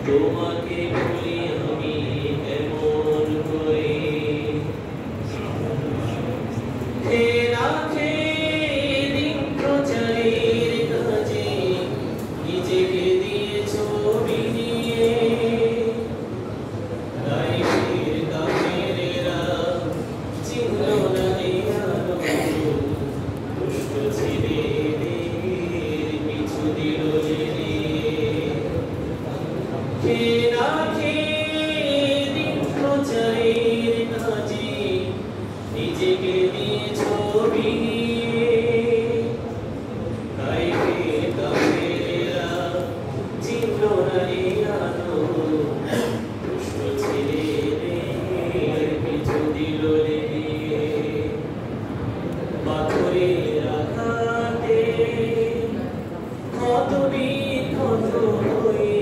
তোমাকে ভুলি আমি এমন করে দিন প্রচারের কাজে নিজেকে দিয়েছো বিলিয়ে লাইফের কাফেরেরা চিনল না এই আলো দুষ্ট ছেলেদের পিছু দিল দিন প্রচারের কাজে নিজেকে দিয়েছো বিলিয়ে লাইফের কাফেরেরা চিনল না এই আলো দুষ্ট ছেলেদের পিছু দিল পাথরের আঘাতে ক্ষত বিক্ষত হয়ে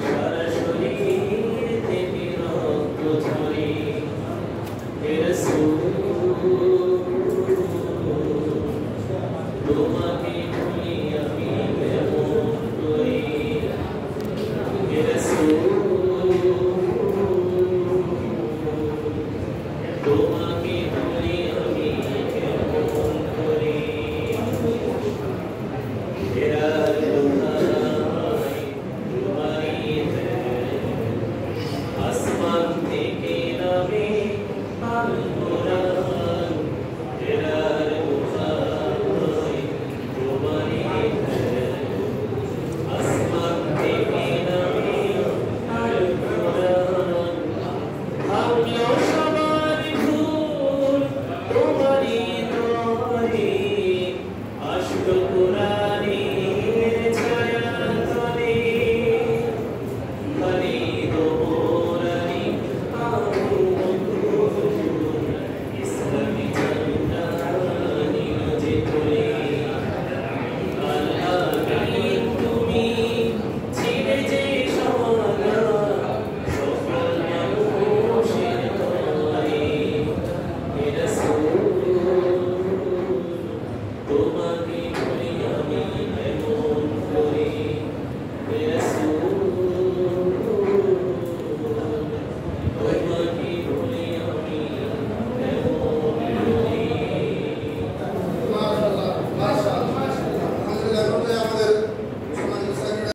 সারা শরীর থেকে রক্ত ঝরে হে রাসূল তোমাকে ভুলি আমি কেমন করে হে রাসূল